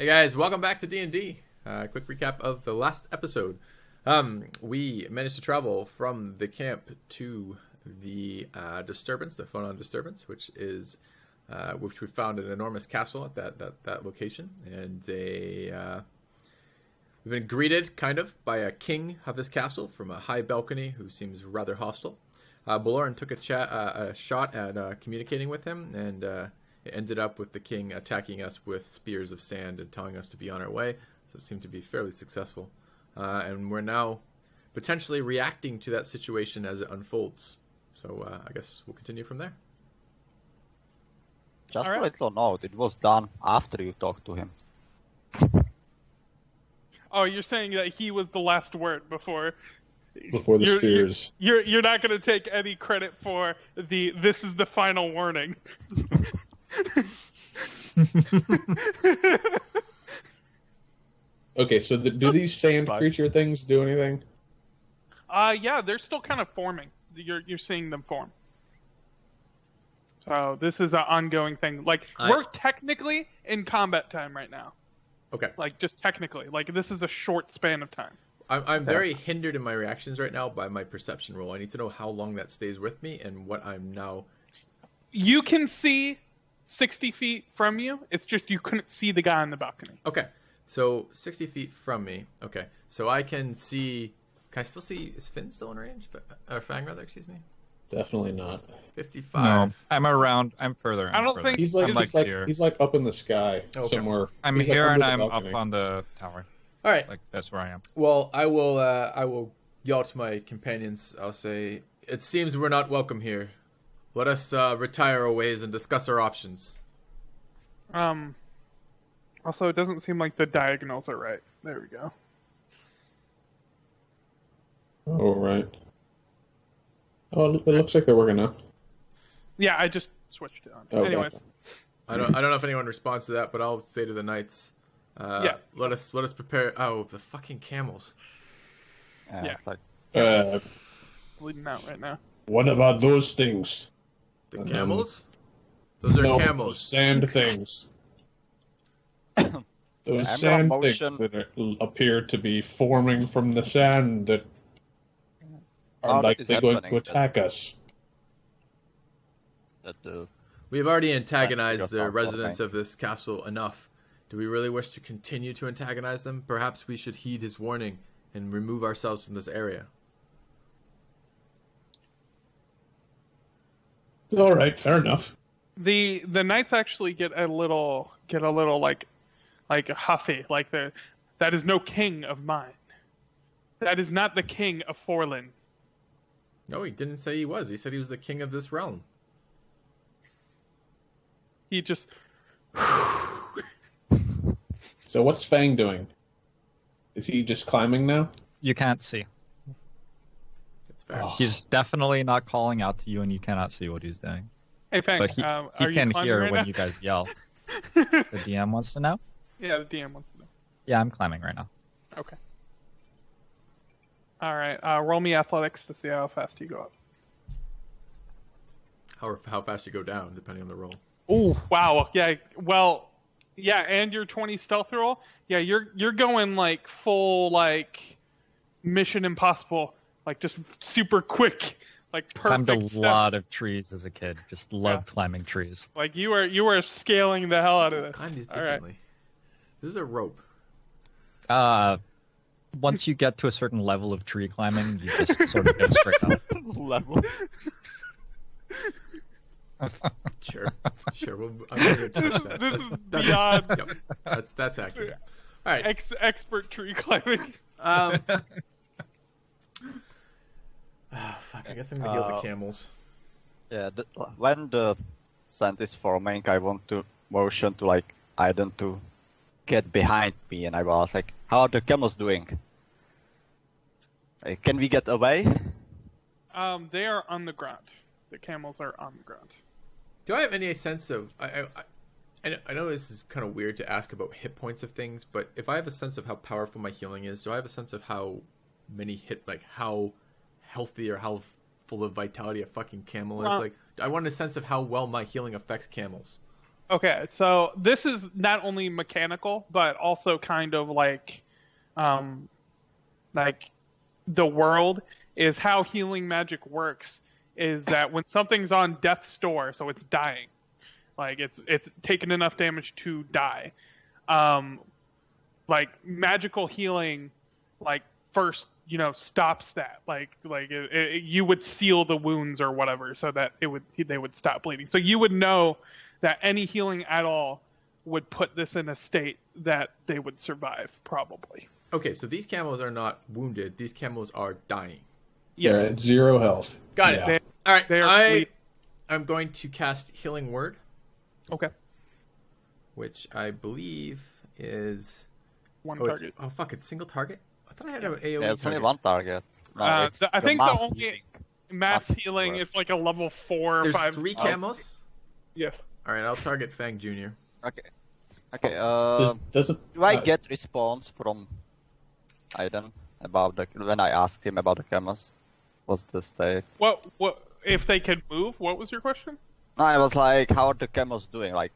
Hey guys, welcome back to D&D. Quick recap of the last episode. We managed to travel from the camp to the disturbance, the Phonon disturbance, which we found an enormous castle at that location, and we've been greeted kind of by a king of this castle from a high balcony who seems rather hostile. Belorin took a shot at communicating with him, and it ended up with the king attacking us with spears of sand and telling us to be on our way. So it seemed to be fairly successful. And we're now potentially reacting to that situation as it unfolds. So I guess we'll continue from there. Just for a little note, it was done after you talked to him. Oh, you're saying that he was the last word before the spears. You're not going to take any credit for this is the final warning. Okay, so do these sand creature things do anything? Yeah, they're still kind of forming. You're seeing them form. So this is an ongoing thing. We're technically in combat time right now. Okay. Just technically. This is a short span of time. I'm very hindered in my reactions right now by my perception roll. I need to know how long that stays with me and what I'm now... You can see 60 feet from you. It's just you couldn't see the guy on the balcony. Okay. So 60 feet from me. Okay. So I can see... Can I still see... Is Finn still in range? Or Fang, rather, excuse me? Definitely not. 55. No, I'm around. I'm further. I don't think... He's here. He's up in the sky somewhere. I'm here and I'm up on the tower. All right. That's where I am. Well, I will yell to my companions. I'll say, it seems we're not welcome here. Let us retire our ways and discuss our options. Also, it doesn't seem like the diagonals are right. There we go. Oh, right. Oh, it looks like they're working now. Yeah, I just switched it on. Oh, anyways. gotcha. I don't know if anyone responds to that, but I'll say to the knights, yeah. Let us prepare. Oh, the fucking camels. Yeah. Bleeding out right now. What about those things? The camels? Those are camels. Those sand things. Those sand things that appear to be forming from the sand that are likely going to attack us. We've already antagonized the residents of this castle enough. Do we really wish to continue to antagonize them? Perhaps we should heed his warning and remove ourselves from this area. All right, fair enough. The knights actually get a little like huffy, that is no king of mine. That is not the king of Forlin. No, he didn't say he was. He said he was the king of this realm. He just... So what's Fang doing? Is he just climbing now? You can't see. That's fair. Oh. He's definitely not calling out to you, and you cannot see what he's doing. Hey, Fang, But he can hear when you guys yell. The DM wants to know? Yeah, the DM wants to know. Yeah, I'm climbing right now. Okay. All right, roll me athletics to see how fast you go up. How fast you go down, depending on the roll. Oh, wow. Yeah, well, yeah, and your 20 stealth roll. Yeah, you're going full Mission Impossible, just super quick, perfect. Climbed a steps. lot of trees as a kid. Just loved climbing trees. You were scaling the hell out of this. Climb these differently. Right. This is a rope. Once you get to a certain level of tree climbing, you just sort of go straight up. Level. Sure. Well, I'm not going to touch that. This is beyond. Yep, that's accurate. All right. Expert tree climbing. Oh, fuck. I guess I'm going to heal the camels. Yeah, when the sand is forming, I want to motion to Aiden to get behind me, and I was like, how are the camels doing? Can we get away? They are on the ground. The camels are on the ground. Do I have any sense of... I know this is kind of weird to ask about hit points of things, but if I have a sense of how powerful my healing is, do I have a sense of how many how healthy or how full of vitality a fucking camel is? I want a sense of how well my healing affects camels. Okay, so this is not only mechanical, but also kind of like the world is how healing magic works. Is that when something's on death's door, so it's dying, like it's taken enough damage to die. Like magical healing, like first stops that. You would seal the wounds or whatever, so that they would stop bleeding. So you would know that any healing at all would put this in a state that they would survive, probably. Okay, so these camels are not wounded. These camels are dying. Yeah, at 0 health. Got yeah. it. All right, I'm going to cast Healing Word. Okay. Which I believe is... One target. It's single target? I thought I had an AoE Yeah, it's only target. one target. No, I think the only healing. mass healing is like a level 4 or There's 5. 3 camels? Yeah. All right, I'll target Fang Jr. Okay. Okay. Do I get response from Aiden about when I asked him about the camels? What's the state? What if they could move? What was your question? No, I was like, how are the camels doing? Like,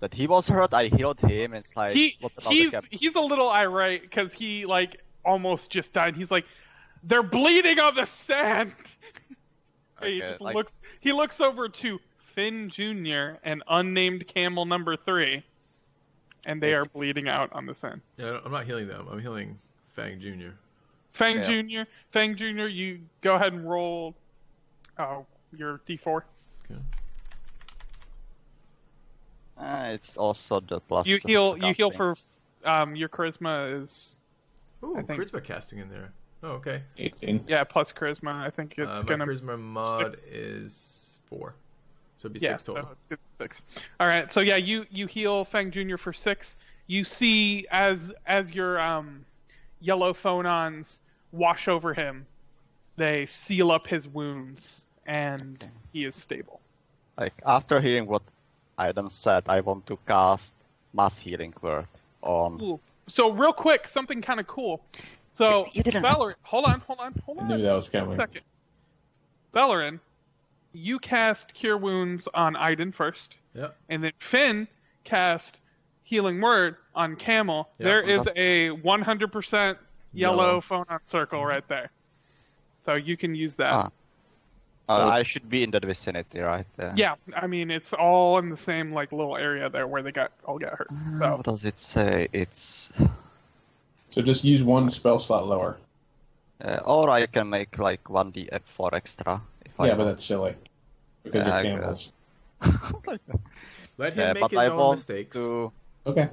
that he was hurt, I healed him. It's like, what about the camels? He's a little irate because he like almost just died. He's like, they're bleeding on the sand. He Okay, just like- looks over to Finn Jr. and unnamed camel number 3, and they are bleeding out on the sand. Yeah, I'm not healing them. I'm healing Fang Jr. Fang Yeah. Jr., you go ahead and roll your D4. Okay. It's also the plus. You heal casting. for your charisma is Ooh, I think- charisma casting in there. Oh, okay. 18. plus charisma. I think it's My gonna charisma mod 6. is 4. So it'd be yeah, 6 total. so it's 6. All right, so yeah, you heal Fang Jr. for 6. You see as your yellow phonons wash over him, they seal up his wounds, and Okay. he is stable. Like, after hearing what Aiden said, I want to cast Mass Healing Word on. Cool. So real quick, something kind of cool. So You didn't- Belorin, hold on. I knew that was coming. A second. Belorin, you cast Cure Wounds on Aiden first, Yep. and then Finn cast Healing Word on Camel. Yep. There is a 100% yellow Yellow. phonon circle right there. So you can use that. I should be in the vicinity, right? Yeah, I mean it's all in the same like little area there where they all got hurt. So What does it say? It's. So just use one spell slot lower. Or I can make like 1d4 extra. If I Yeah, but want. that's silly. Because Yeah, they're I camels. Let him Yeah, make but his I own want mistakes. to. Okay.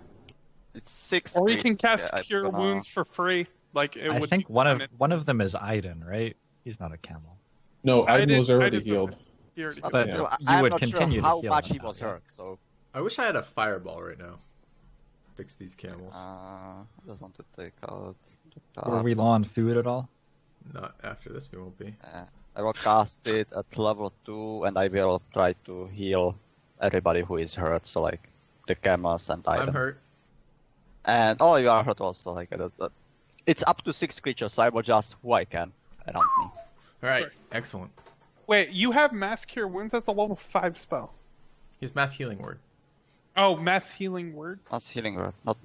It's 6. or you can cast Yeah, Cure gonna- Wounds for free. Like it I would think be one fun. of them is Aiden, right? He's not a camel. No, Aiden was already Aiden- healed. He already But healed. But Yeah. you I'm would not continue sure to how heal much him he now, was yeah. hurt, so I wish I had a fireball right now. Fix these camels. I just want to take out the Were card. we low on food at all? Not after this, we won't be. I will cast it at level 2, and I will try to heal everybody who is hurt, so like the camels and Aiden. I'm hurt. And you are hurt also. Like it's up to 6 creatures, so I will just who I can around me. All right, Sure. excellent. Wait, you have Mass Cure Wounds? That's a level 5 spell. His mass healing word. Oh, Mass Healing Word? That's healing word, not.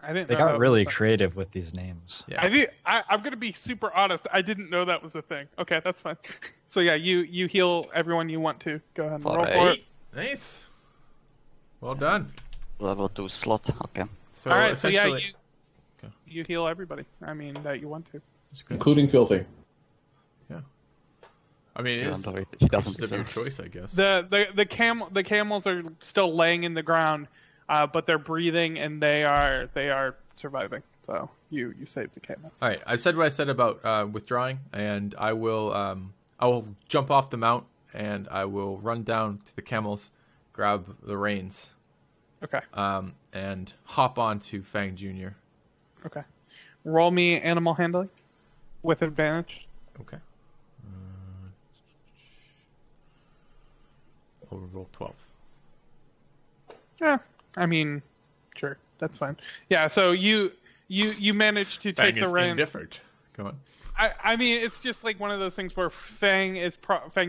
I didn't They know got that really was a- creative with these names. Yeah. I'm going to be super honest. I didn't know that was a thing. Okay, that's fine. So yeah, you heal everyone you want to. Go ahead and roll for it. Alright. Nice. Well done. Level 2 slot, okay. So All right, so yeah, essentially, you heal everybody. I mean, that you want to. It's good. Including Filthy. I mean, it Even is though he doesn't creatures of your deserve. choice, I guess. The camels are still laying in the ground, but they're breathing and they are surviving. So you save the camels. All right, I said what I said about withdrawing, and I will jump off the mount and I will run down to the camels, grab the reins, Okay. and hop onto Fang Jr. Okay. Roll me animal handling with advantage. Okay. I'll roll 12. Yeah. I mean, sure, that's fine. Yeah. So you manage to Fang take the is reins. indifferent. Come on. I mean, it's just like one of those things where Fang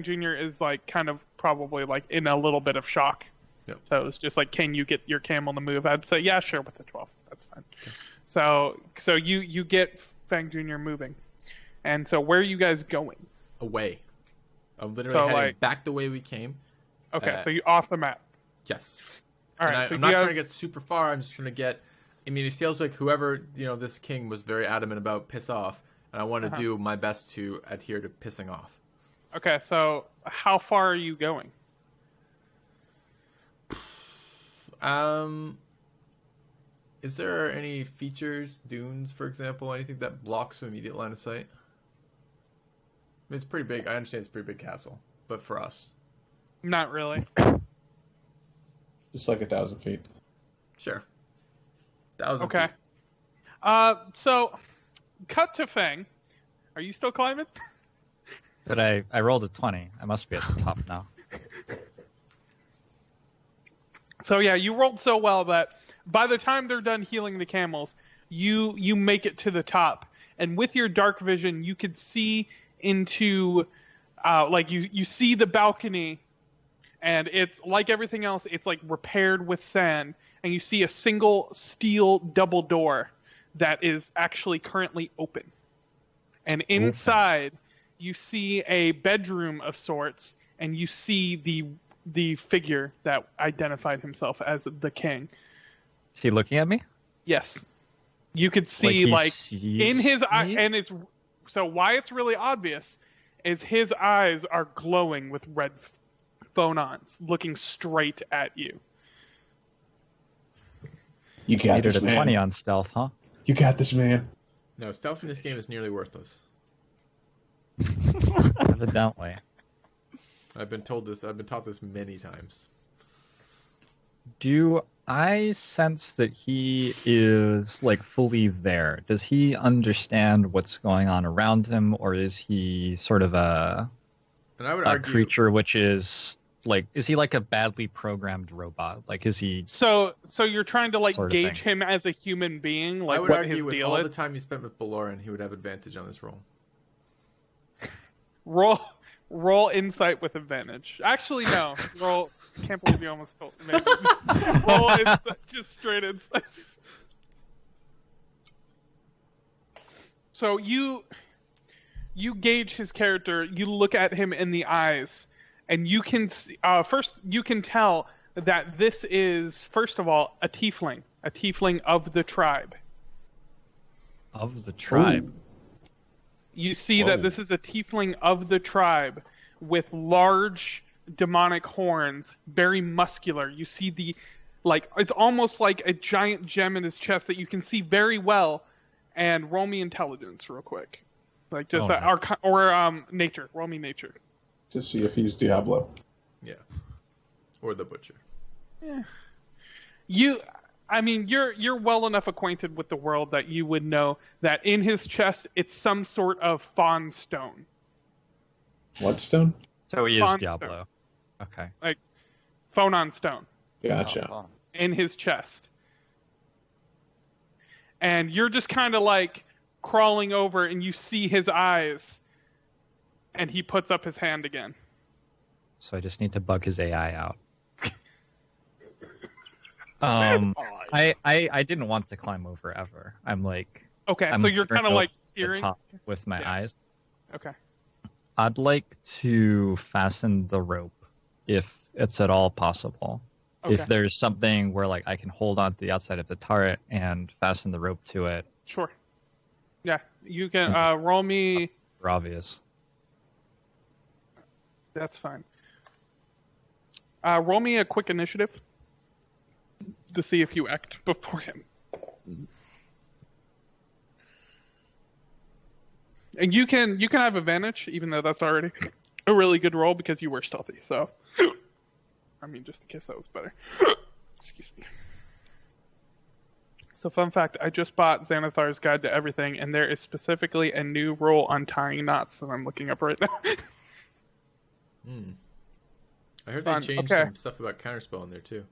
Jr. is like kind of probably like in a little bit of shock. Yep. So it was just like, can you get your camel to move? I'd say, yeah, sure, with the 12. That's fine. Okay. So you get Fang Jr. moving. And so where are you guys going? Away. I'm literally heading back the way we came. Okay, so you off the map. Yes. All right. I'm not trying to get super far. I'm just trying to get. I mean, it feels like whoever this king was very adamant about piss off, and I want to do my best to adhere to pissing off. Okay, so how far are you going? Is there any features, dunes, for example, anything that blocks immediate line of sight? I mean, it's pretty big. I understand it's a pretty big castle, but for us, Not really. Just like 1,000 feet. sure. 1,000. Okay. So cut to Fang. Are you still climbing? But I rolled a 20. I must be at the top now. So yeah, you rolled so well that by the time they're done healing the camels, you make it to the top, and with your dark vision, you could see into, you see the balcony, and it's like everything else. It's like repaired with sand, and you see a single steel double door that is actually currently open, and inside you see a bedroom of sorts, and you see the figure that identified himself as the king. Is he looking at me? Yes. You could see, in his eye, me? and so why it's really obvious is his eyes are glowing with red phonons, looking straight at you. You got Needed this, a man. 20 on stealth, huh? You got this, man. No, stealth in this game is nearly worthless. Evidently. I've been taught this many times. Do I sense that he is fully there? Does he understand what's going on around him, or is he sort of a creature which is is he like a badly programmed robot? Is he? So you're trying to sort of gauge thing. him as a human being, I would what argue his with deal all is. the time you spent with Belorin, he would have advantage on this roll. Roll insight with advantage. Actually, no. Roll. Can't believe you almost told me. Roll insight, just straight insight. So you gauge his character. You look at him in the eyes, and you can see, first you can tell that this is, first of all, a tiefling of the tribe. Of the tribe. Ooh. You see that this is a tiefling of the tribe with large demonic horns, very muscular. You see it's almost like a giant gem in his chest that you can see very well. And roll me intelligence real quick. Nature. Roll me nature. To see if he's Diablo. Yeah. Or the butcher. Yeah. You're well enough acquainted with the world that you would know that in his chest it's some sort of fawn stone. What stone? So he is Fawn Diablo. Okay. Like phonon stone Gotcha. in his chest. And you're just kind of crawling over, and you see his eyes, and he puts up his hand again. So I just need to bug his AI out. I didn't want to climb over ever. Okay, I'm so you're kind of the hearing. top with my eyes. Okay. I'd like to fasten the rope if it's at all possible. Okay. If there's something where I can hold on to the outside of the turret and fasten the rope to it. Sure. Yeah, you can roll me. For obvious. That's fine. Roll me a quick initiative to see if you act before him. And you can have advantage, even though that's already a really good roll because you were stealthy. So, just in case that was better. Excuse me. So, fun fact: I just bought Xanathar's Guide to Everything, and there is specifically a new rule on tying knots that I'm looking up right now. I heard they changed some stuff about counterspell in there too.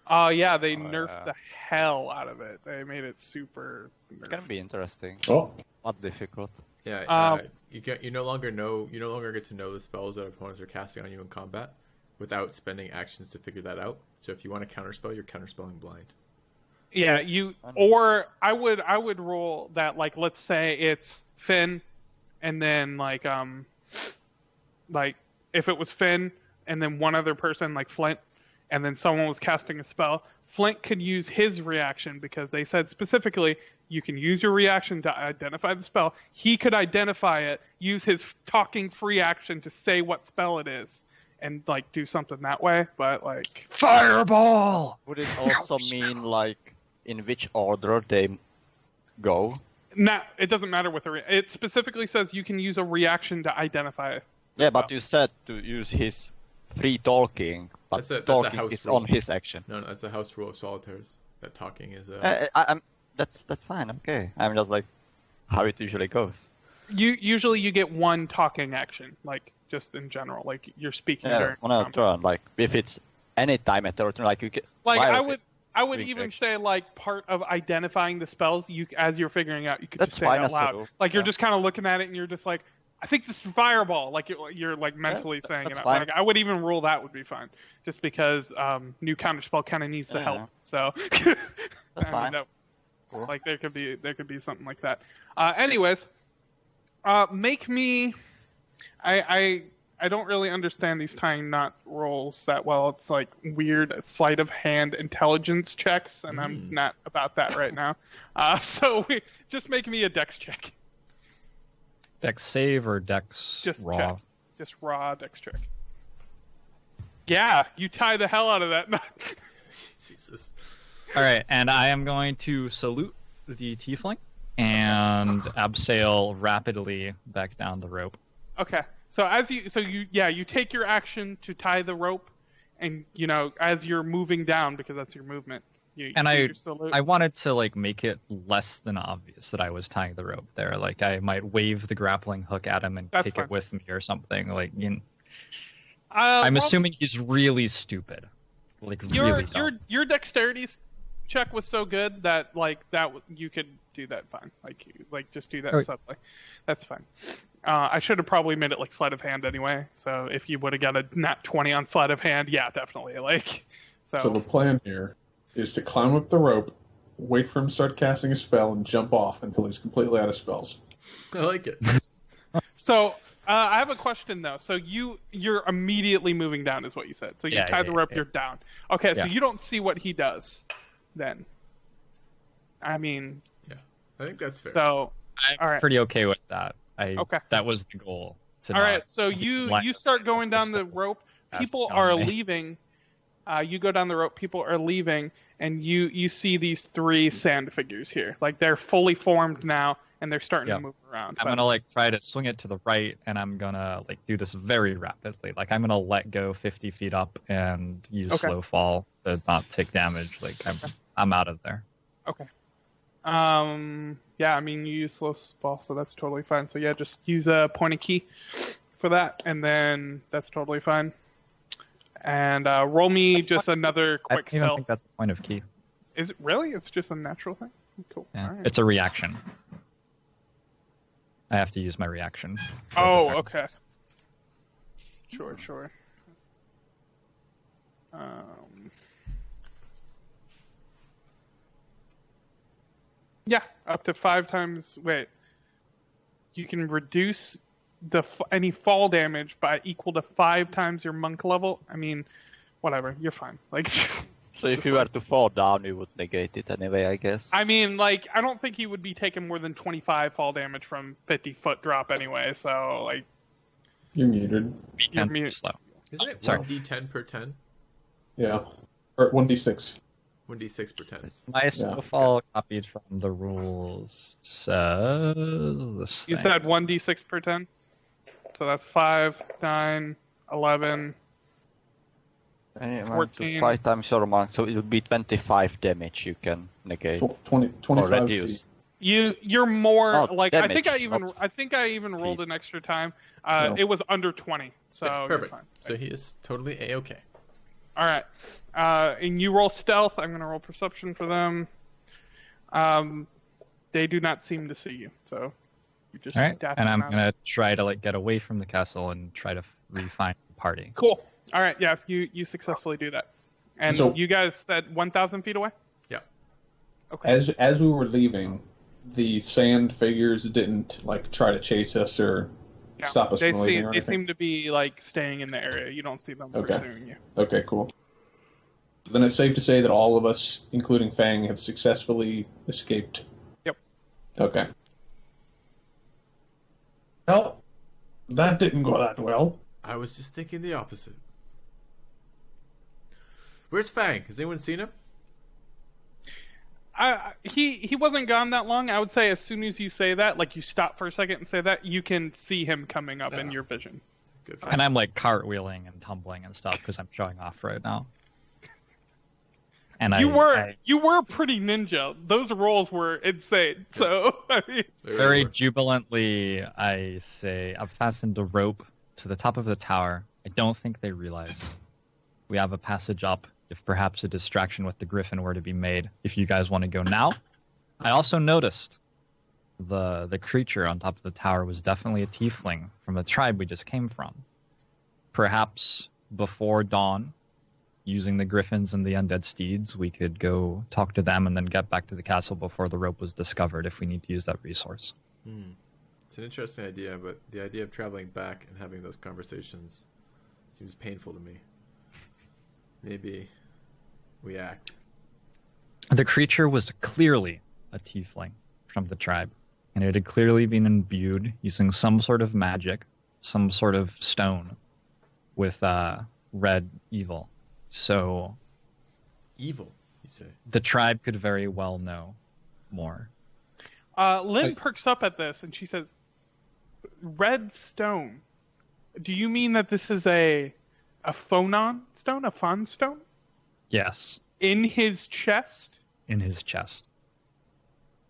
Yeah, they nerfed the hell out of it. They made it super. It's gonna be interesting. Oh. Not difficult. Yeah, you no longer get to know the spells that opponents are casting on you in combat. without spending actions to figure that out. So if you want to counterspell, you're counterspelling blind. Yeah, or I would roll that, like, let's say it's Finn, and then like if it was Finn and then one other person like Flint, and then someone was casting a spell, Flint could use his reaction because they said specifically you can use your reaction to identify the spell. He could identify it, use his talking free action to say what spell it is, and like do something that way. But like fireball. Would it also mean like in which order they go? No, it doesn't matter with it specifically says you can use a reaction to identify it. Yeah, but you said to use his free talking, but talking is on his action. No, that's a house rule of solitaires. That talking is that's fine. Okay, I'm just like how it usually goes. Usually you get one talking action, like just in general, like you're speaking during on a turn. Like if it's any time at the turn, like you can. Like I would even say like part of identifying the spells, as you're figuring out, you could just say it out loud. Like you're just kind of looking at it and you're just like, I think this is fireball. Like you're like mentally saying it. Like I would even rule that would be fine, just because new counterspell kind of needs the help. So that's fine. Cool. Like there could be something like that. Anyways, make me. I don't really understand these tying knot rolls that well. It's like weird sleight of hand intelligence checks, and I'm not about that right now. So just make me a dex check. Dex save or dex just raw? Check. Just raw dex check. Yeah, you tie the hell out of that knot. Jesus. All right, and I am going to salute the tiefling and abseil rapidly back down the rope. Okay. So you take your action to tie the rope, and as you're moving down, because that's your movement. I wanted to like make it less than obvious that I was tying the rope there. Like I might wave the grappling hook at him and take it with me or something. Like I'm assuming he's really stupid. Like really dumb. Your dexterity check was so good that you could do that fine. Like just do that subtly. That's fine. I should have probably made it like sleight of hand anyway. So if you would have got a nat 20 on sleight of hand, yeah, definitely. So the plan here is to climb up the rope, wait for him to start casting a spell, and jump off until he's completely out of spells. I like it. So I have a question though. So you're immediately moving down, is what you said. So you tie the rope, you're down. Okay, so you don't see what he does then. I mean, yeah, I think that's fair. So I'm pretty okay with that. That was the goal. All right, so you start going down the rope. People are leaving. You go down the rope. People are leaving, and you see these three sand figures here. Like they're fully formed now, and they're starting to move around. I'm gonna try to swing it to the right, and I'm gonna do this very rapidly. Like I'm gonna let go 50 feet up and use slow fall to not take damage. Like I'm out of there. Okay. Yeah, I mean, you use slow fall, so that's totally fine. So yeah, just use a point of key for that, and then that's totally fine. And roll me just another quick stealth. I don't think that's a point of key. Is it really? It's just a natural thing? Cool. Yeah, right. It's a reaction. I have to use my reaction. Oh, okay. Sure. Yeah, up to 5 times. Wait, you can reduce any fall damage by equal to 5 times your monk level. I mean, whatever, you're fine. So if you were to fall down, you would negate it anyway, I guess. I mean, I don't think he would be taking more than 25 fall damage from 50-foot drop anyway. So you're muted. You're muted. Slow. Isn't it 1d10 per 10? Yeah, or 1d6. 1d6 per 10. My snowfall copied from the rules says this. You said 1d6 per 10? So that's 5, 9, 11, 14. 5 times your monk, so it would be 25 damage you can negate. 25 reduce. You're more damage, I think I even rolled an extra time. It was under 20, so perfect. You're fine. So he is totally a-okay. All right, and you roll stealth. I'm going to roll perception for them. They do not seem to see you, so you just. All right, and I'm going to try to get away from the castle and try to refine the party. Cool. All right, yeah, you successfully do that. And So- you guys said 1,000 feet away? Yeah. Okay. As we were leaving, the sand figures didn't try to chase us or stop us they from leaving or they anything? seem to be staying in the area. You don't see them pursuing you. Okay, cool. Then it's safe to say that all of us, including Fang, have successfully escaped. Yep. Okay. Well, that didn't go that well. I was just thinking the opposite. Where's Fang? Has anyone seen him? He wasn't gone that long. I would say as soon as you say that, you stop for a second and say that, you can see him coming up in your vision. Good. And I'm cartwheeling and tumbling and stuff because I'm showing off right now. And you were pretty ninja. Those rolls were insane. So I mean, very jubilantly, I say, I've fastened a rope to the top of the tower. I don't think they realize we have a passage up. If perhaps a distraction with the griffin were to be made, if you guys want to go now. I also noticed the creature on top of the tower was definitely a tiefling from the tribe we just came from. Perhaps before dawn, using the griffins and the undead steeds, we could go talk to them and then get back to the castle before the rope was discovered if we need to use that resource. It's an interesting idea, but the idea of traveling back and having those conversations seems painful to me. Maybe we act. The creature was clearly a tiefling from the tribe, and it had clearly been imbued using some sort of magic, some sort of stone with red evil. So Evil, you say? the tribe could very well know more. Lynn perks up at this and she says, "Red stone. Do you mean that this is a phonon stone, a fawn stone? Yes, In his chest?" in his chest.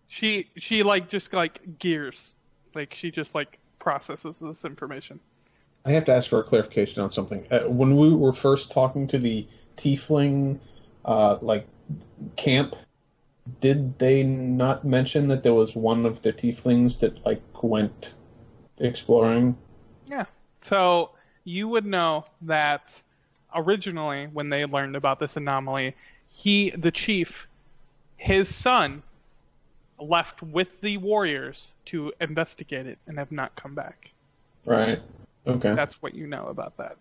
She just gears. She just processes this information. I have to ask for a clarification on something. When we were first talking to the tiefling, camp, did they not mention that there was one of the tieflings that went exploring? Yeah. So you would know that originally, when they learned about this anomaly, the chief, his son, left with the warriors to investigate it and have not come back. Right. Okay. That's what you know about that.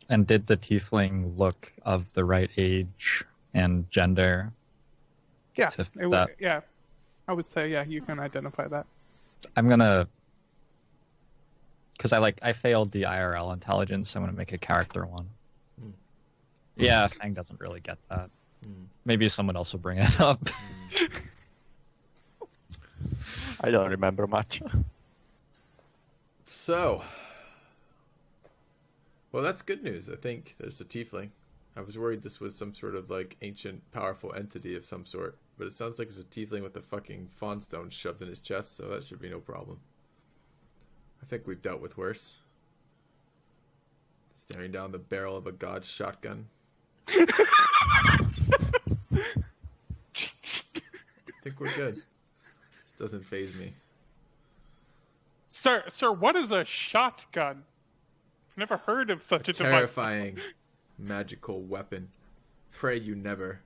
And did the tiefling look of the right age and gender? Yeah. to that? Yeah. I would say, yeah, you can identify that. I'm gonna, because I failed the IRL intelligence, so I'm gonna make a character one. Yeah, Fang doesn't really get that. Maybe someone else will bring it up. I don't remember much. So, well, that's good news. I think there's a tiefling. I was worried this was some sort of ancient, powerful entity of some sort, but it sounds like it's a tiefling with a fucking fawn stone shoved in his chest, so that should be no problem. I think we've dealt with worse. Staring down the barrel of a god's shotgun. I think we're good. This doesn't faze me. Sir, what is a shotgun? I've never heard of such a device. Terrifying magical weapon. Pray you never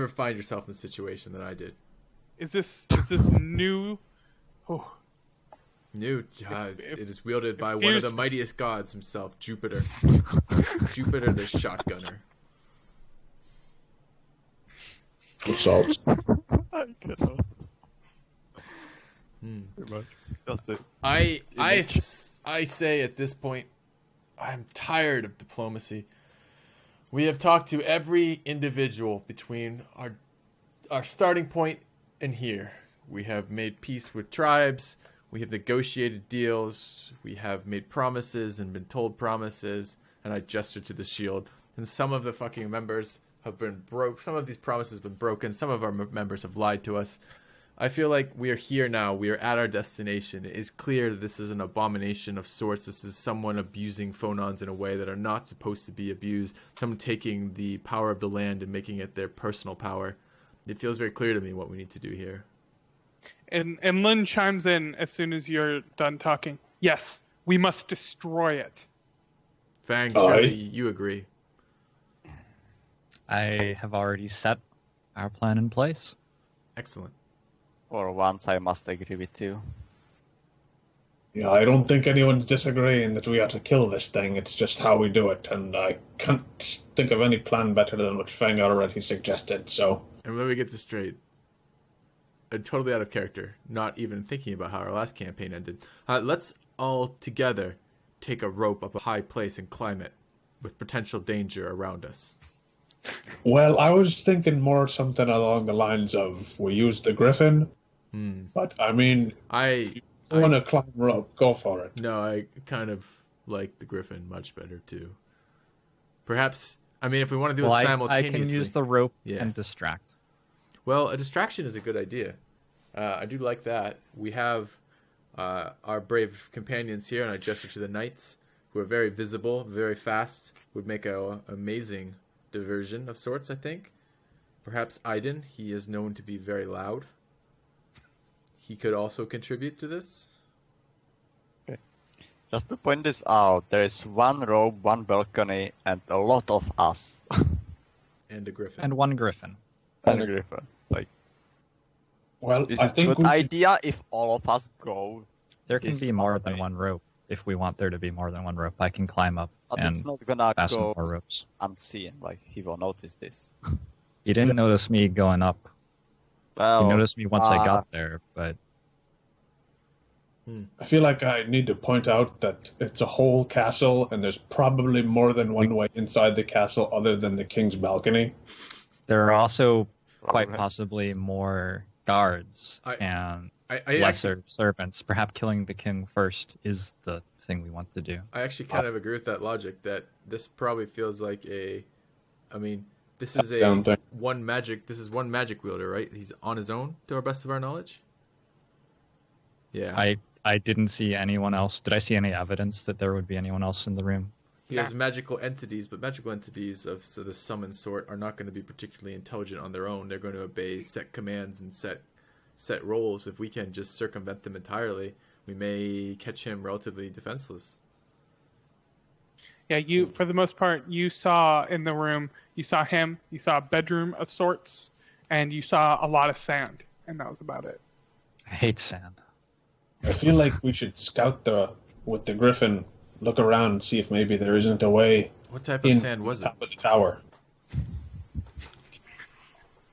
find yourself in the situation that I did. Is this new? Oh. New, it is wielded by one of the mightiest gods himself, Jupiter. Jupiter the shotgunner. Assault. I say at this point, I'm tired of diplomacy. We have talked to every individual between our starting point and here. We have made peace with tribes. We have negotiated deals. We have made promises and been told promises. And I gestured to the shield. And some of the fucking members have been broke. Some of these promises have been broken. Some of our members have lied to us. I feel like we are here now. We are at our destination. It is clear that this is an abomination of sorts. This is someone abusing phonons in a way that are not supposed to be abused. Someone taking the power of the land and making it their personal power. It feels very clear to me what we need to do here. And Lynn chimes in as soon as you're done talking. Yes, we must destroy it. Fang, surely you agree. I have already set our plan in place. Excellent. For once, I must agree with you. Yeah, I don't think anyone's disagreeing that we ought to kill this thing. It's just how we do it, and I can't think of any plan better than what Fang already suggested, so... And let me get this straight. Totally out of character, not even thinking about how our last campaign ended. Let's all together take a rope up a high place and climb it, with potential danger around us. Well, I was thinking more something along the lines of, we use the griffin, but I mean... if you want to climb rope, go for it. No, I kind of like the griffin much better, too. Perhaps, I mean, if we want to do it simultaneously... I can use the rope and distract. Well, a distraction is a good idea. I do like that. We have our brave companions here, and I gesture to the knights, who are very visible, very fast, would make an amazing diversion of sorts, I think. Perhaps Aiden, he is known to be very loud. He could also contribute to this. Okay. Just to point this out, there is one rope, one balcony, and a lot of us. And a griffin. And one griffin. And a griffin. Like, well, is I it think a good idea if all of us go? There can be more than one rope. If we want there to be more than one rope, I can climb up and it's not gonna fasten go more ropes. unseen. Like, he will notice this. He didn't notice me going up. Well, He noticed me once I got there, but... I feel like I need to point out that it's a whole castle, and there's probably more than one way inside the castle other than the king's balcony. There are also quite possibly more guards and lesser servants. Perhaps killing the king first is the thing we want to do. I actually kind of agree with that logic, that this probably feels like this is one magic wielder, right? He's on his own, to our best of our knowledge? Yeah. I didn't see anyone else. Did I see any evidence that there would be anyone else in the room? He has magical entities, but magical entities of the summon sort are not going to be particularly intelligent on their own. They're going to obey set commands and set roles. If we can just circumvent them entirely, we may catch him relatively defenseless. Yeah, for the most part, you saw in the room, you saw him, you saw a bedroom of sorts, and you saw a lot of sand, and that was about it. I hate sand. I feel like we should scout with the griffin, look around, see if maybe there isn't a way. What type of sand was it? Top of the tower.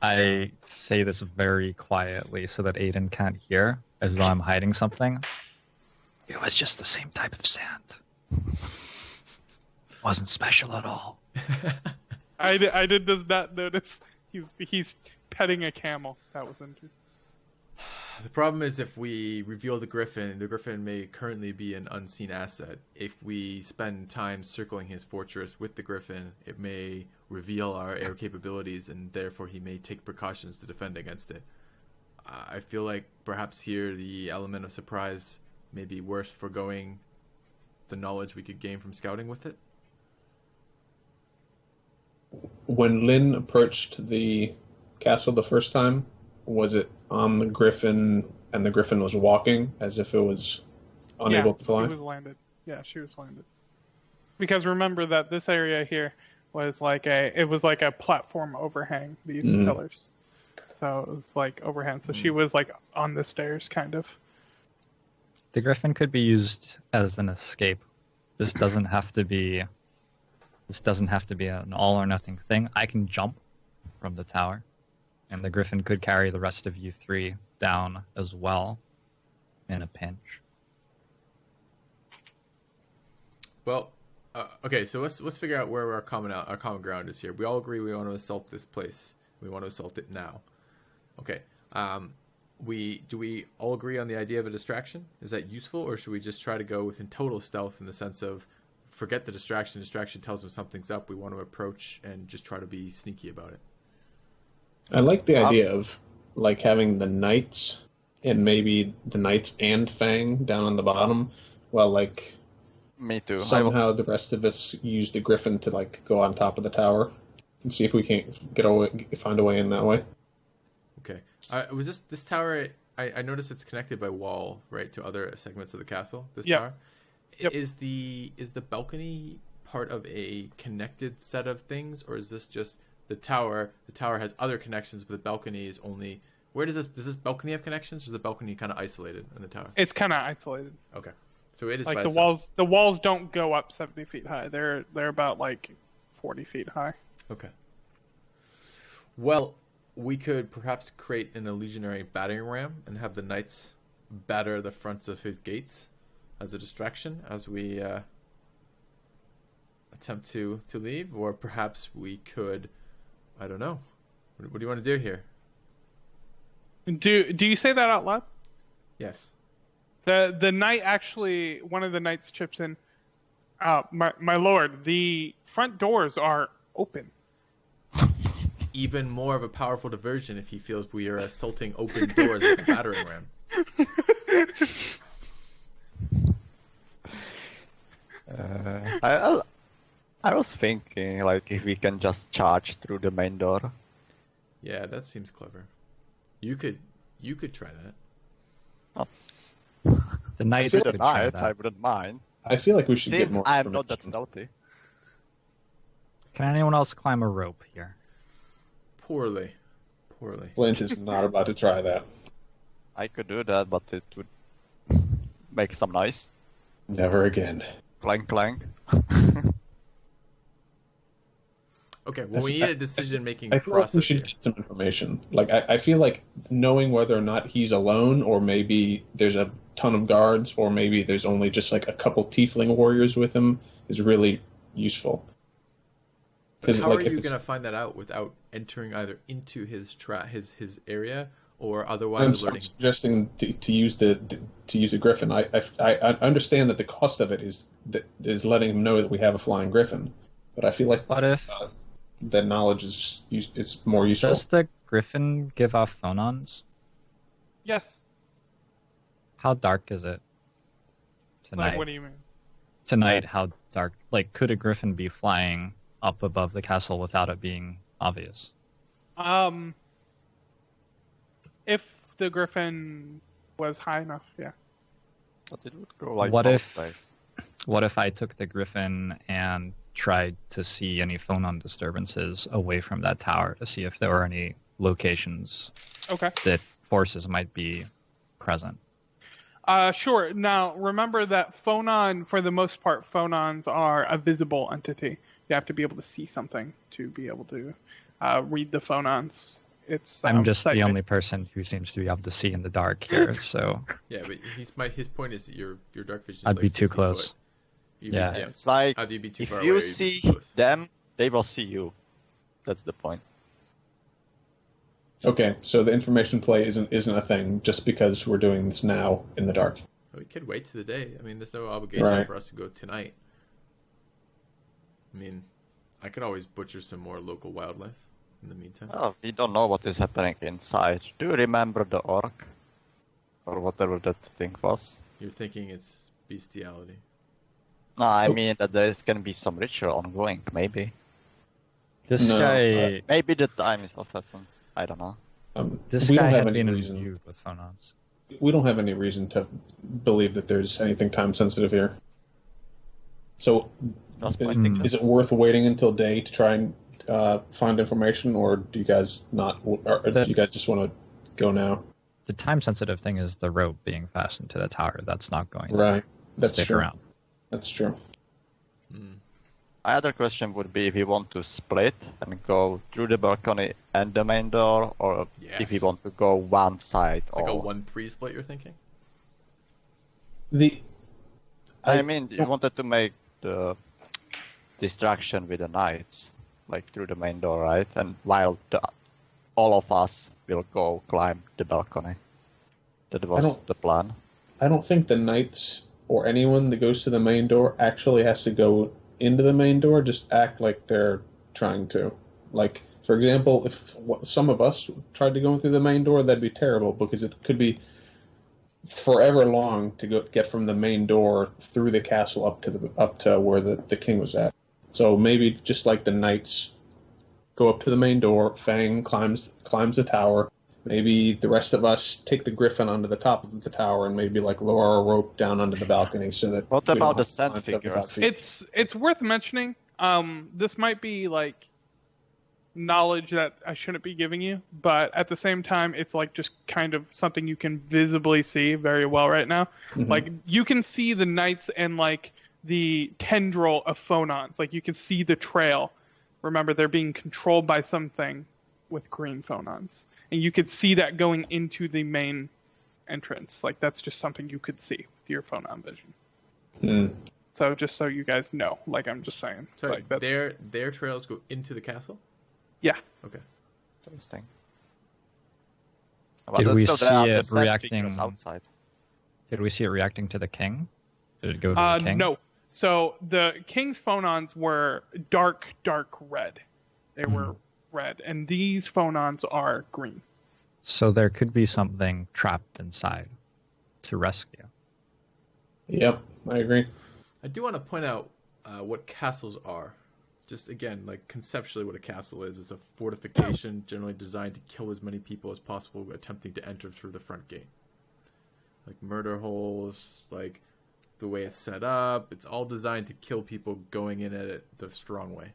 I say this very quietly so that Aiden can't hear, as though I'm hiding something. It was just the same type of sand. Wasn't special at all. I did not notice. He's petting a camel. That was interesting. The problem is if we reveal the griffin may currently be an unseen asset. If we spend time circling his fortress with the griffin, it may reveal our air capabilities, and therefore he may take precautions to defend against it. I feel like perhaps here the element of surprise may be worth forgoing the knowledge we could gain from scouting with it. When Lynn approached the castle the first time, was it on the griffin, and the griffin was walking as if it was unable to fly? She was landed. Yeah, she was landed. Because remember that this area here was like a platform overhang, these pillars. So it was like overhang. So she was like on the stairs, kind of. The griffin could be used as an escape. This doesn't have to be an all or nothing thing. I can jump from the tower, and the griffin could carry the rest of you three down as well in a pinch. Well, okay, so let's figure out where our common ground is here. We all agree we want to assault this place. We want to assault it now. Okay. Do we all agree on the idea of a distraction? Is that useful, or should we just try to go within total stealth in the sense of forget the distraction? Distraction tells them something's up. We want to approach and just try to be sneaky about it. I like the idea of like having the knights and maybe the knights and Fang down on the bottom, while like me too. Somehow the rest of us use the griffin to like go on top of the tower and see if we can't find a way in that way. Okay. Was this tower? I noticed it's connected by wall, right, to other segments of the castle. This tower. Yep. Is the balcony part of a connected set of things, or is this just the tower? The tower has other connections, but the balcony is only. Where does this balcony have connections, or is the balcony kind of isolated in the tower? It's kind of isolated. Okay, so it is like by the itself. walls. The walls don't go up 70 feet high. They're about like 40 feet high. Okay. Well, we could perhaps create an illusionary battering ram and have the knights batter the fronts of his gates as a distraction as we attempt to leave, or perhaps we could. I don't know. What do you want to do here? Do you say that out loud? Yes. The knight actually, one of the knights chips in. My lord, the front doors are open. Even more of a powerful diversion if he feels we are assaulting open doors with a battering ram. I was thinking, like, if we can just charge through the main door. Yeah, that seems clever. You could try that. Oh. The knights For could the try knights, that. I wouldn't mind. I feel like we should get Since more I'm not that information. stealthy. Can anyone else climb a rope here? Poorly. Flint is not about to try that. I could do that, but it would make some noise. Never again. Clank, clank. Okay, well, we need a decision-making I feel like we process should here. get some information. Like, I feel like knowing whether or not he's alone, or maybe there's a ton of guards, or maybe there's only just like a couple tiefling warriors with him is really useful. How like, are you going to find that out without entering either into his his area, or otherwise I'm alerting? suggesting to use the griffin. I understand that the cost of it is letting him know that we have a flying griffin, but I feel like What if that knowledge is more useful. does the griffin give off phonons? Yes. How dark is it tonight? Like, what do you mean? Tonight, how dark? Like, could a griffin be flying up above the castle without it being obvious? If the griffin was high enough, yeah. But it would go like What both if- ways. What if I took the griffin and tried to see any phonon disturbances away from that tower to see if there were any locations Okay. that forces might be present? Sure. Now, remember that phonon, for the most part, phonons are a visible entity. You have to be able to see something to be able to read the phonons. It's. I'm just the sight- only person who seems to be able to see in the dark here, so Yeah, but his point is that your dark vision is I'd like be too 60 close. foot. You'd Yeah. be, It's like, Either you'd be too if far you away or you'd be see too close. them, they will see you. That's the point. Okay, so the information play isn't a thing just because we're doing this now in the dark. We could wait to the day. I mean, there's no obligation Right. for us to go tonight. I mean, I could always butcher some more local wildlife in the meantime. Oh, we don't know what is happening inside. Do you remember the orc? Or whatever that thing was? You're thinking it's bestiality. No, I Oh. mean that there can be some ritual ongoing, maybe. this No, guy Maybe the time is of essence. I don't know. this we guy don't have had any been reason. imbued with phonons. We don't have any reason to believe that there's anything time sensitive here. So, That's is, my Mm. thinking. is it worth waiting until day to try and find information, or do you guys not? Or do you guys just want to go now? The time sensitive thing is the rope being fastened to the tower. That's not going Right. to That's stick true. around. That's true. My other question would be if you want to split and go through the balcony and the main door, or if you Yes. want to go one side. Like a or 1-3 split, you're thinking? I mean, you wanted to make the distraction with the knights, like through the main door, right? And while all of us will go climb the balcony. That was don't- the plan. I don't think the knights or anyone that goes to the main door actually has to go into the main door. Just act like they're trying to. Like, for example, if some of us tried to go through the main door, that'd be terrible because it could be forever long to get from the main door through the castle up to where the king was at. So maybe just like the knights go up to the main door, Fang climbs the tower, Maybe the rest of us take the griffin onto the top of the tower and maybe like lower a rope down onto the balcony so that. What about the scent figures? It's worth mentioning. This might be like knowledge that I shouldn't be giving you, but at the same time, it's like just kind of something you can visibly see very well right now. Mm-hmm. Like you can see the knights and like the tendril of phonons. Like you can see the trail. Remember, they're being controlled by something with green phonons. And you could see that going into the main entrance. Like, that's just something you could see with your phonon vision. Mm. So, just so you guys know, like, I'm just saying. Sorry, like, that's... their trails go into the castle? Yeah. Okay. Interesting. Did we see it reacting outside? Did we see it reacting to the king? Did it go to the king? No. So, the king's phonons were dark red. They were red, and these phonons are green. So there could be something trapped inside to rescue. Yep, I agree. I do want to point out what castles are. Just again, like conceptually what a castle is. It's a fortification generally designed to kill as many people as possible attempting to enter through the front gate. Like murder holes, like the way it's set up. It's all designed to kill people going in at it the strong way.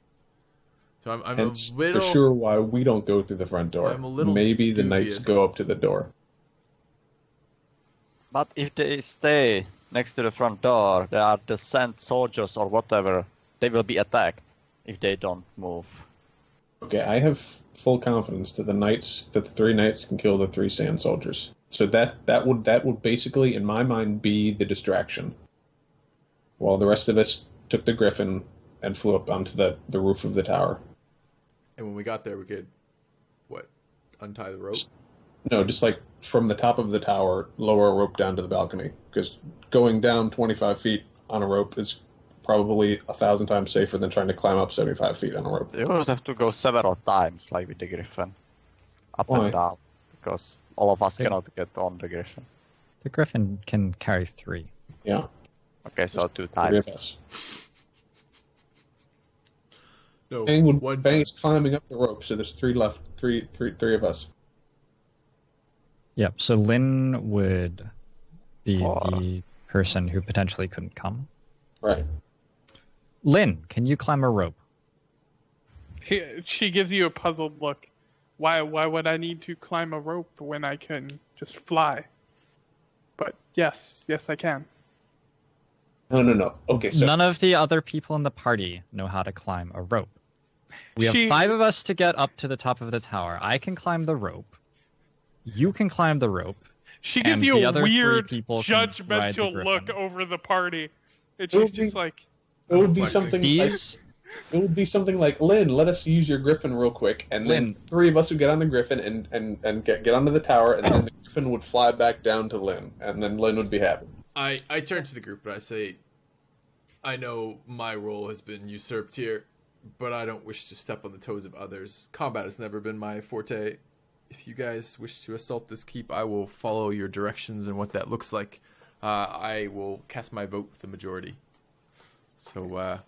So I'm a little... for sure why we don't go through the front door. I'm a little Maybe the dubious. knights go up to the door. But if they stay next to the front door, they are the sent soldiers or whatever. They will be attacked if they don't move. Okay, I have full confidence that the 3 knights can kill the 3 sand soldiers. So that would basically, in my mind, be the distraction. While the rest of us took the griffin and flew up onto the roof of the tower. And when we got there, we could, untie the rope? No, just like from the top of the tower, lower a rope down to the balcony. Because going down 25 feet on a rope is probably 1,000 times safer than trying to climb up 75 feet on a rope. You would have to go several times, like with the griffin. Up Why? and down. Because all of us cannot get on the griffin. The griffin can carry 3. Yeah. Okay, so Just 2 3 times. of us. No, Fang's climbing up the rope, so there's 3 left. Three of us. Yep, so Lynn would be the person who potentially couldn't come. Right. Lynn, can you climb a rope? She gives you a puzzled look. Why would I need to climb a rope when I can just fly? But yes, I can. No. Okay, so... None of the other people in the party know how to climb a rope. We have 5 of us to get up to the top of the tower. I can climb the rope. You can climb the rope. She gives you a weird, judgmental look over the party. And she's just like... It would be something like, Lynn, let us use your griffin real quick, and then 3 of us would get on the griffin and get onto the tower, and then the griffin would fly back down to Lynn, and then Lynn would be happy. I turn to the group and I say, I know my role has been usurped here, but I don't wish to step on the toes of others. Combat has never been my forte. If you guys wish to assault this keep, I will follow your directions and what that looks like. I will cast my vote with the majority. So,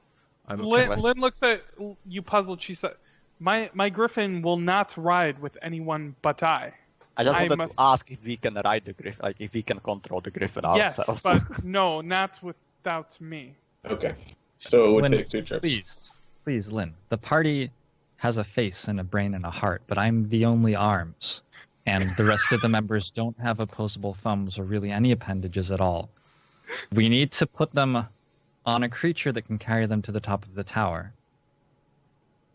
Lynn looks at you puzzled. She said, "My griffin will not ride with anyone but I." I just wanted to ask if we can ride the griffin, like if we can control the griffin ourselves. Yes, but no, not without me. Okay. So it would Lynn, take 2 trips. Please, Lynn. The party has a face and a brain and a heart, but I'm the only arms. And the rest of the members don't have opposable thumbs or really any appendages at all. We need to put them on a creature that can carry them to the top of the tower.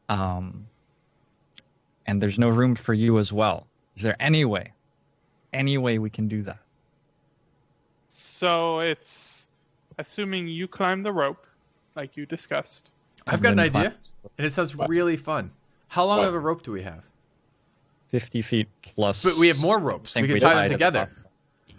And there's no room for you as well. Is there any way we can do that? So it's assuming you climb the rope, like you discussed. I've got an idea, and it sounds really fun. How long of a rope do we have? 50 feet plus. But we have more ropes. We can tie them together.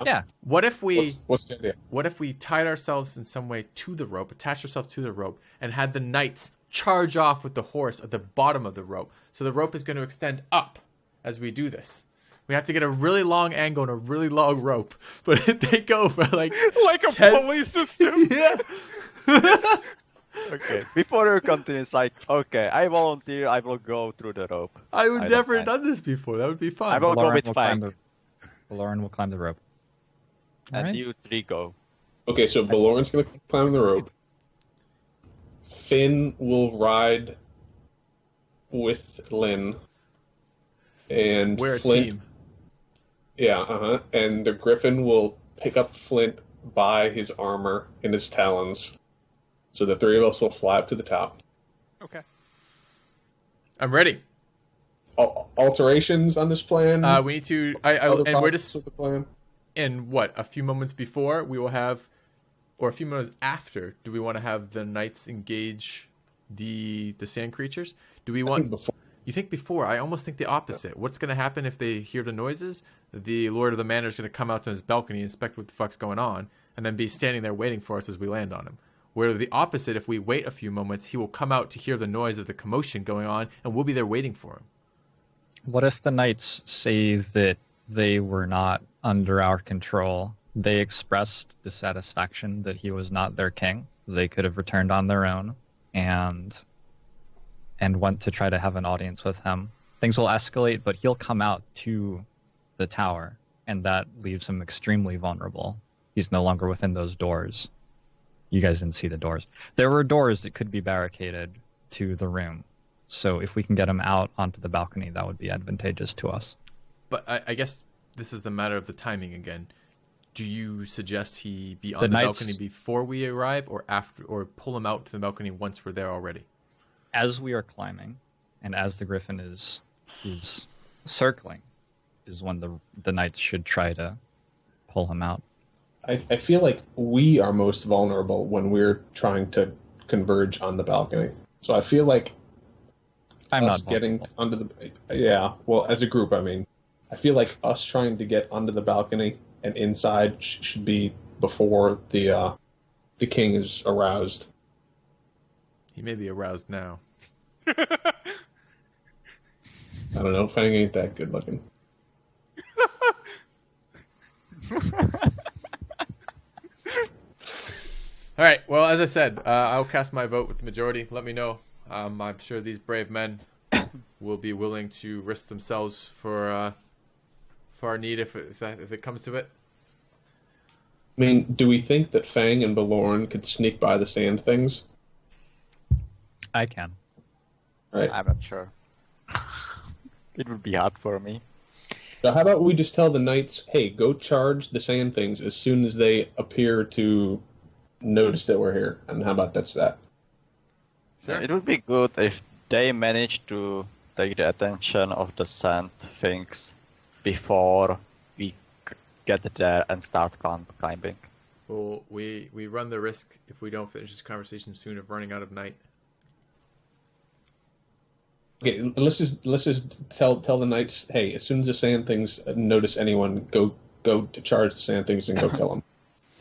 Yeah. What if we? What's the idea? What if we tied ourselves in some way to the rope, attached ourselves to the rope, and had the knights charge off with the horse at the bottom of the rope? So the rope is going to extend up as we do this. We have to get a really long angle and a really long rope, but they go for like a 10... pulley system. Yeah. Okay, before you continue, it's like, okay, I volunteer, I will go through the rope. I would never have done this before. That would be fun. I will go with Fang. Belorin will climb the rope. And Right. you three go. Okay, so Belorin's going to climb the rope. Finn will ride with Lynn. And We're a Flint. team. Yeah, and the Griffin will pick up Flint by his armor in his talons. So the three of us will fly up to the top. Okay. I'm ready. Alterations on this plan? We need to. And we're just. Of the plan? And what? A few moments before we will have, or a few moments after, do we want to have the knights engage the sand creatures? Do we want? Before. You think before? I almost think the opposite. What's going to happen if they hear the noises? The Lord of the Manor is going to come out to his balcony, inspect what the fuck's going on, and then be standing there waiting for us as we land on him. Where the opposite, if we wait a few moments, he will come out to hear the noise of the commotion going on, and we'll be there waiting for him. What if the knights say that they were not under our control? They expressed dissatisfaction that he was not their king. They could have returned on their own and went to try to have an audience with him. Things will escalate, but he'll come out to the tower, and that leaves him extremely vulnerable. He's no longer within those doors. You guys didn't see the doors. There were doors that could be barricaded to the room. So if we can get him out onto the balcony, that would be advantageous to us. But I guess this is the matter of the timing again. Do you suggest he be on the balcony before we arrive, or after, or pull him out to the balcony once we're there already? As we are climbing, and as the Griffin is circling, is when the knights should try to pull him out. I feel like we are most vulnerable when we're trying to converge on the balcony. So I feel like I'm us not getting onto the... Yeah, well, as a group, I mean. I feel like us trying to get onto the balcony and inside should be before the king is aroused. He may be aroused now. I don't know. Fang ain't that good looking. All right. Well, as I said, I'll cast my vote with the majority. Let me know. I'm sure these brave men will be willing to risk themselves for our need if it comes to it. I mean, do we think that Fang and Belorin could sneak by the sand things? I can. Right. I'm not sure. It would be hard for me. So how about we just tell the knights, hey, go charge the sand things as soon as they appear to notice that we're here. And how about that's that? Sure. It would be good if they manage to take the attention of the sand things before we get there and start climbing. Well, we run the risk, if we don't finish this conversation soon, of running out of night. Okay, let's just tell the knights, hey, as soon as the sand things notice anyone, go to charge the sand things and go kill them,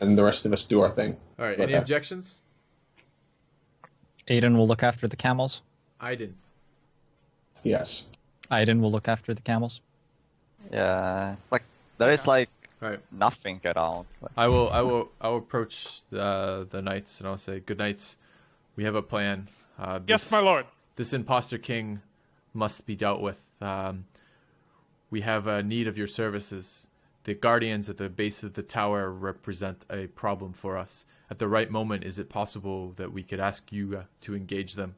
and the rest of us do our thing. All right. Any objections? Aiden will look after the camels. I did. Yes. Aiden will look after the camels. Yeah, like there is like Right. nothing around. Like, I will approach the knights and I'll say, good nights. We have a plan. Yes, my lord. This imposter king must be dealt with. We have a need of your services. The guardians at the base of the tower represent a problem for us. At the right moment, is it possible that we could ask you to engage them?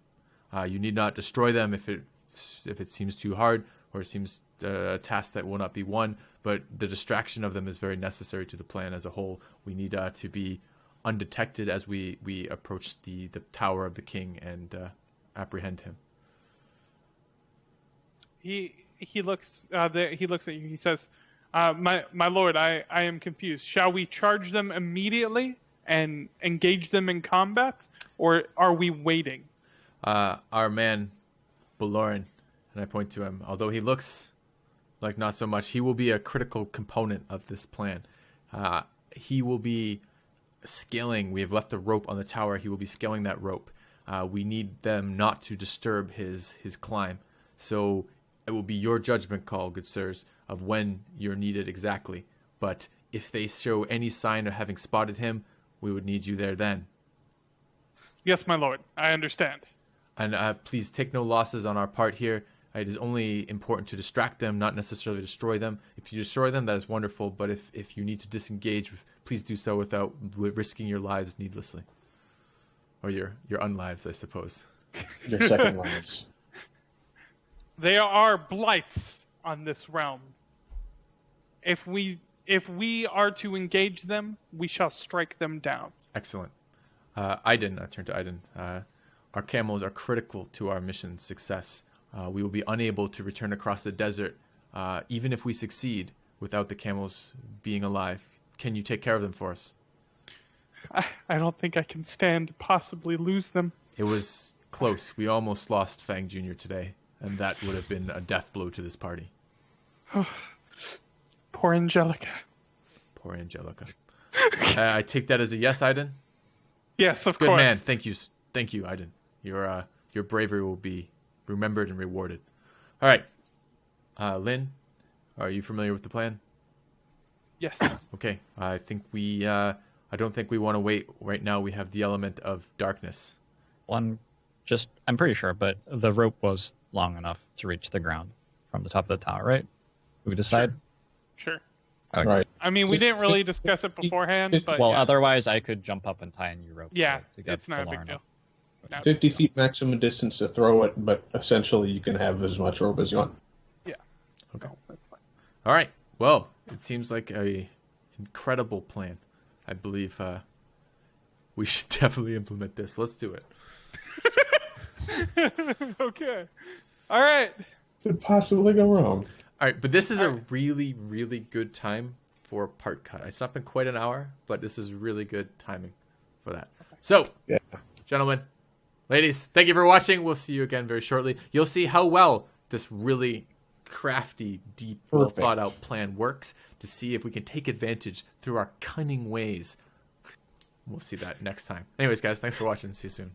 You need not destroy them if it seems too hard or it seems a task that will not be won, but the distraction of them is very necessary to the plan as a whole. We need to be undetected as we approach the tower of the king and apprehend him. He looks at you. He says, "My lord, I am confused. Shall we charge them immediately and engage them in combat, or are we waiting?" Our man, Belorin, and I point to him, although he looks like not so much, he will be a critical component of this plan. He will be scaling. We have left a rope on the tower. He will be scaling that rope. We need them not to disturb his climb. So it will be your judgment call, good sirs, of when you're needed exactly. But if they show any sign of having spotted him, we would need you there then. Yes, my lord. I understand. And please take no losses on our part here. It is only important to distract them, not necessarily destroy them. If you destroy them, that is wonderful. But if you need to disengage, please do so without risking your lives needlessly. Or your unlives, I suppose. Your second lives. They are blights on this realm. If we are to engage them, we shall strike them down. Excellent. Aiden, I turn to Aiden. Our camels are critical to our mission's success. We will be unable to return across the desert, even if we succeed, without the camels being alive. Can you take care of them for us? I don't think I can stand to possibly lose them. It was close. We almost lost Fang Jr. today, and that would have been a death blow to this party. Poor Angelica. Poor Angelica. I take that as a yes, Aiden? Yes, of course. course. Good man. Thank you, Aiden. Your bravery will be remembered and rewarded. All right. Lynn, are you familiar with the plan? Yes. Okay. I don't think we want to wait. Right now we have the element of darkness. I'm pretty sure, but the rope was long enough to reach the ground from the top of the tower, right? We decide? Sure. Okay. Right. I mean, we didn't really discuss it beforehand, but well, yeah. otherwise I could jump up and tie a new rope. Yeah, to get it's not a big Belorin deal. up. No. 50 feet maximum distance to throw it, but essentially you can have as much rope as you want. Yeah. Okay. No, that's fine. All right. Well, it seems like a incredible plan. I believe we should definitely implement this. Let's do it. Okay. All right. Could possibly go wrong. All right, but this is a really, really good time for part cut. It's not been quite an hour, but this is really good timing for that. So, Yeah. gentlemen, ladies, thank you for watching. We'll see you again very shortly. You'll see how well this really crafty, deep, well thought out plan works to see if we can take advantage through our cunning ways. We'll see that next time. Anyways, guys, thanks for watching. See you soon.